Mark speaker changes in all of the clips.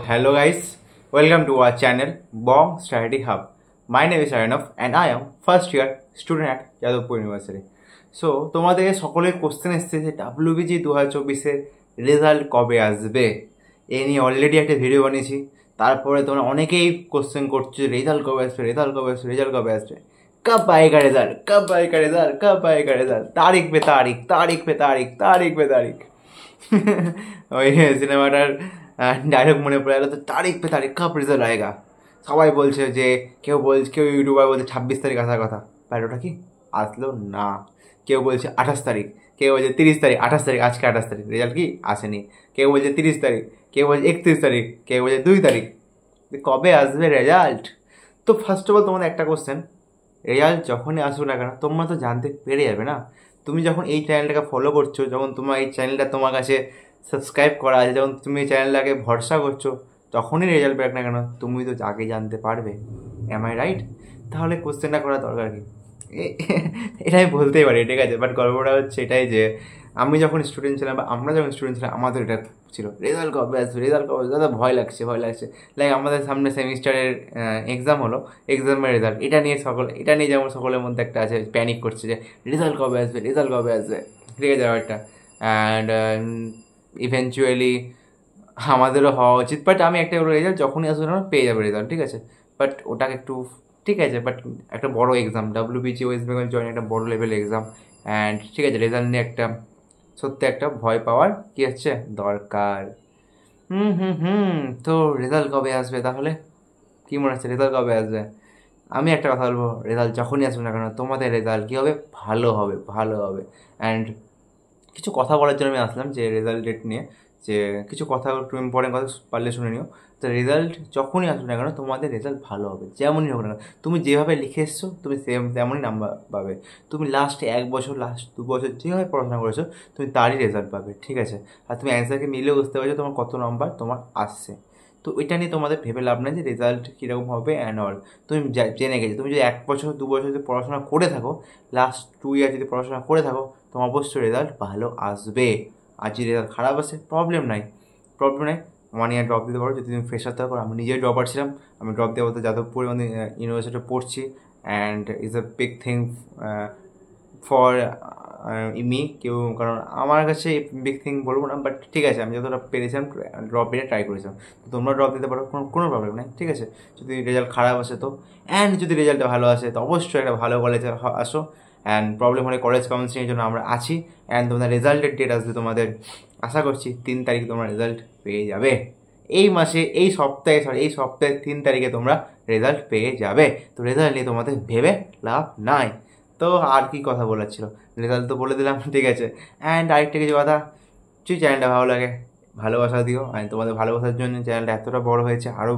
Speaker 1: Hello guys, welcome to our channel Bong Strategy Hub. My name is Arnav and I am first year student at Yadavpur University. So তোমাদের সকলের question এসেছে যে WBG 2024 এর result কবে আসবে। এই নিয়ে অলরেডি একটা ভিডিও বানিয়েছি। তারপরে তোমরা অনেকেই কোশ্চেন করছো রেজাল্ট কবে আসবে, রেজাল্ট কবে আসবে, রেজাল্ট কবে আসবে, कब आएगा रिजल्ट, कब आएगा रिजल्ट, कब आएगा रिजल्ट, तारीख पे तारीख, तारीख पे तारीख, तारीख पे तारीख। ওই সিনেমাটার ডায়লগ মনে পড়ে গেল, তো তারিখ পে তারিখ কব রেজাল্ট আয়েগা। সবাই বলছে যে কেউ ইউটিউবার বলছে 26 তারিখ আসার কথা, বাট ওটা কি আসলো না। কেউ বলছে 28 তারিখ, কেউ বলছে 30 তারিখ, 28 তারিখ, আজকে 28 তারিখ, রেজাল্ট কি আসেনি। কেউ বলছে 30 তারিখ, কেউ বলছে 31 তারিখ, কেউ বলছে 2 তারিখ। কবে আসবে রেজাল্ট? তো ফার্স্ট অফ অল তোমাদের একটা কোশ্চেন, রেজাল্ট যখনই আসুক না কেন তোমরা তো জানতে পেরে যাবে না। তুমি যখন এই চ্যানেলটাকে ফলো করছো, যখন তোমার এই চ্যানেলটা তোমার কাছে সাবস্ক্রাইব করা আছে, যখন তুমি এই চ্যানেলটাকে ভরসা করছো, যখনই রেজাল্ট বেরোক না কেন তুমি তো আগে জানতে পারবে। Am I right? তাহলে কোশ্চেনটা করার দরকার কি? এটা আমি বলতেই পারি, ঠিক আছে। বাট গল্পটা হচ্ছে এটাই যে আমি যখন স্টুডেন্ট ছিলাম বা আমরা যখন স্টুডেন্ট ছিলাম আমাদের এটা ছিল রেজাল্ট কবে আসবে, রেজাল্ট কবে আসবে, দাদা ভয় লাগছে ভয় লাগছে। লাইক আমাদের সামনে সেমিস্টারের এক্সাম হলো, এক্সামের রেজাল্ট এটা নিয়ে যেমন সকলের মধ্যে একটা আছে প্যানিক করছে যে রেজাল্ট কবে আসবে, রেজাল্ট কবে আসবে, ঠিক আছে ব্যাপারটা। অ্যান্ড ইভেনচুয়ালি আমাদেরও হওয়া উচিত। বাট আমি একটা বলবো রেজাল্ট যখনই আসবে না পেয়ে যাবে রেজাল্ট, ঠিক আছে। বাট ওটাকে একটু ঠিক আছে, বাট একটা বড় exam, WBG West Bengal join একটা বড় লেভেল এক্সাম। অ্যান্ড ঠিক আছে, রেজাল্ট নিয়ে একটা সত্যি একটা ভয় পাওয়ার কী হচ্ছে দরকার। তো রেজাল্ট কবে আসবে তাহলে? কী মনে হচ্ছে রেজাল্ট কবে আসবে? আমি একটা কথা বলবো, রেজাল্ট যখনই আসবে না কেন তোমাদের রেজাল্ট কী হবে, ভালো হবে, ভালো হবে। অ্যান্ড কিছু কথা বলার জন্য আমি আসলাম যে রেজাল্ট ডেট নিয়ে, যে কিছু কথা একটু ইম্পর্টেন্ট কথা পারলে শুনে নিও। তো রেজাল্ট যখনই আসবে না কেন তোমাদের রেজাল্ট ভালো হবে, যেমনই হোক না কেন। তুমি যেভাবে লিখে এসছো তুমি তেমনই নাম্বার পাবে। তুমি লাস্ট 1 বছর, লাস্ট 2 বছর যেভাবে পড়াশোনা করেছো তুমি তারই রেজাল্ট পাবে, ঠিক আছে। আর তুমি অ্যান্সারকে মিলেও বুঝতে পারছো তোমার কত নাম্বার তোমার আসছে। তো এটা নিয়ে তোমাদের ভেবে লাভ নেই যে রেজাল্ট কীরকম হবে অ্যান্ড অল। তুমি জেনে গেছো, তুমি যদি 1 বছর 2 বছর যদি পড়াশোনা করে থাকো, লাস্ট 2 ইয়ার যদি পড়াশোনা করে থাকো, তোমার অবশ্যই রেজাল্ট ভালো আসবে। আর যদি রেজাল্ট খারাপ আসে প্রবলেম নাই, 1 ইয়ার ড্রপ দিতে পারো যদি তুমি ফ্রেশার থাকো। আমি নিজেই ড্রপার ছিলাম, আমি ড্রপ দেওয়া বলতে যাদবপুর ইউনিভার্সিটিতে পড়ছি। And is a big thing for me কেউ, কারণ আমার কাছে বিগ থিং বলবো না, বাট ঠিক আছে আমি যতটা পেরেছিলাম ড্রপ দিয়ে ট্রাই করেছিলাম। তো তোমরা ড্রপ দিতে পারো, কোনো প্রবলেম নেই, ঠিক আছে। যদি রেজাল্ট খারাপ আসে তো, অ্যান্ড যদি রেজাল্টটা ভালো আসে তো অবশ্যই একটা ভালো কলেজে আসো। অ্যান্ড প্রবলেম হলে কলেজ কাউন্সিলিংয়ের জন্য আমরা আছি। অ্যান্ড তোমাদের রেজাল্টের ডেট আসবে তোমাদের, আশা করছি 3 তারিখ তোমরা রেজাল্ট পেয়ে যাবে। এই মাসে এই সপ্তাহে 3 তারিখে তোমরা রেজাল্ট পেয়ে যাবে। তো রেজাল্ট নিয়ে তোমাদের ভেবে লাভ নাই। তো আর কি কথা বলার ছিল, রেজাল্ট তো বলে দিলাম, ঠিক আছে। অ্যান্ড আরেকটা কিছু কথা, যদি চ্যানেলটা ভালো লাগে ভালোবাসা দিও। অ্যান্ড তোমাদের ভালোবাসার জন্য চ্যানেলটা এতটা বড় হয়েছে, আরও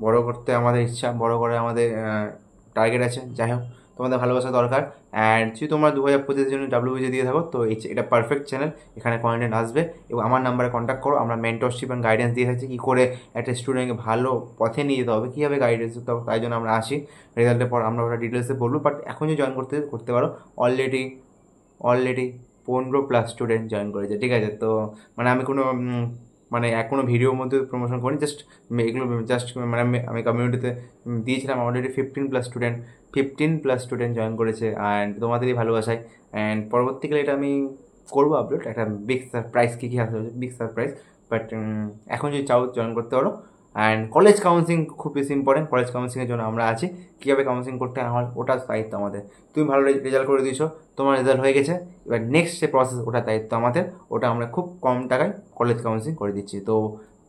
Speaker 1: বড় করতে আমাদের ইচ্ছা, বড় করে আমাদের টার্গেট আছে। যাই হোক, তোমাদের ভালোবাসা দরকার। অ্যান্ড যদি তোমরা 2025-এর জন্য WBG দিয়ে থাকো তো এটা পারফেক্ট চ্যানেল, এখানে কন্টেন্ট আসবে। এবং আমার নাম্বারে কন্ট্যাক্ট করো, আমরা মেন্টরশিপ অ্যান্ড গাইডেন্স দিয়ে থাকছি কী করে একটা স্টুডেন্টকে ভালো পথে নিয়ে যেতে হবে, কীভাবে গাইডেন্স দিতে হবে, তাই জন্য আমরা আসি। রেজাল্টের পর আমরা ওটা ডিটেলসে বলবো, বাট এখন যদি জয়েন করতে পারো। অলরেডি 15+ স্টুডেন্ট জয়েন করেছে, ঠিক আছে। তো মানে আমি কোনো ভিডিওর মধ্যে প্রমোশন করিনি, এগুলো আমি কমিউনিটিতে দিয়েছিলাম। অলরেডি 15+ স্টুডেন্ট জয়েন করেছে, অ্যান্ড তোমাদেরই ভালোবাসায়। অ্যান্ড পরবর্তীকালে এটা আমি করবো আপলোড, একটা বিগ সারপ্রাইজ, কী আসতে হচ্ছে বিগ সারপ্রাইজ। বাট এখন যদি চাও জয়েন করতে পারো। অ্যান্ড কলেজ কাউন্সিলিং খুব বেশি ইম্পর্টেন্ট, কলেজ কাউন্সিলিংয়ের জন্য আমরা আছি। কীভাবে কাউন্সিলিং করতে হয় আমার ওটার দায়িত্ব আমাদের। তুমি ভালো রেজাল্ট করে দিয়েছো, তোমার রেজাল্ট হয়ে গেছে, এবার নেক্সট যে প্রসেস ওটার দায়িত্ব আমাদের, ওটা আমরা খুব কম টাকায় কলেজ কাউন্সিলিং করে দিচ্ছি। তো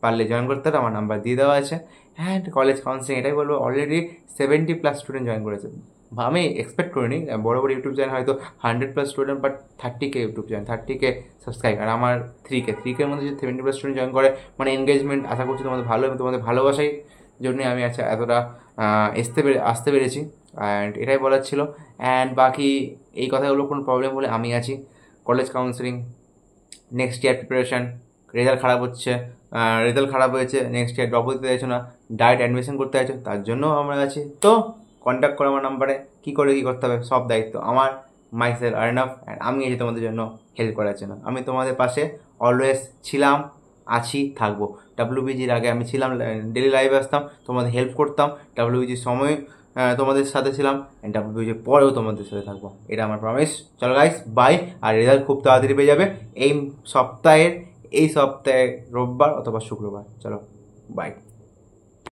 Speaker 1: পারলে জয়েন করতে হবে, আমার নাম্বার দিয়ে দেওয়া আছে। অ্যান্ড কলেজ কাউন্সিলিং এটাই বলবো, অলরেডি 70+ স্টুডেন্ট জয়েন করেছে। আমি এক্সপেক্ট করিনি, বড় বড় ইউটিউব চ্যানেল হয়তো 100+ student, but 30K YouTube channel, 30K subscribe, আর আমার 3K মধ্যে যদি 70+ স্টুডেন্ট জয়েন করে, মানে এনগেজমেন্ট আশা করছি তোমাদের ভালো এবং তোমাদের ভালোবাসাই জন্যই আমি আচ্ছা এতটা আসতে পেরেছি। অ্যান্ড এটাই বলার ছিল। অ্যান্ড বাকি এই কথাগুলো কোনো প্রবলেম হলে আমি আছি। College counselling, next year preparation, result খারাপ হয়েছে, নেক্সট ইয়ার ড্রপ দিতে চাইছো না, ডাইরেক্ট অ্যাডমিশন করতে চাইছো, তার জন্যও আমরা আছি। তো কন্ট্যাক্ট করো আমার নাম্বারে, কী করতে হবে সব দায়িত্ব আমার, মাইসেলফ আর্নাভ। অ্যান্ড আমি আছি তোমাদের জন্য হেল্প করার জন্য। আমি তোমাদের পাশে অলওয়েজ ছিলাম, আছি, থাকবো। ডাব্লিউবিজির আগে আমি ছিলাম, ডেলি লাইভে আসতাম, তোমাদের হেল্প করতাম, ডাব্লিউবিজির সময় তোমাদের সাথে ছিলাম, ডাব্লিউবিজির পরেও তোমাদের সাথে থাকবো, এটা আমার প্রমিস। চলো গাইস, বাই। আর রেজাল্ট খুব তাড়াতাড়ি পেয়ে যাবে এই সপ্তাহে রোববার অথবা শুক্রবার। চলো বাই।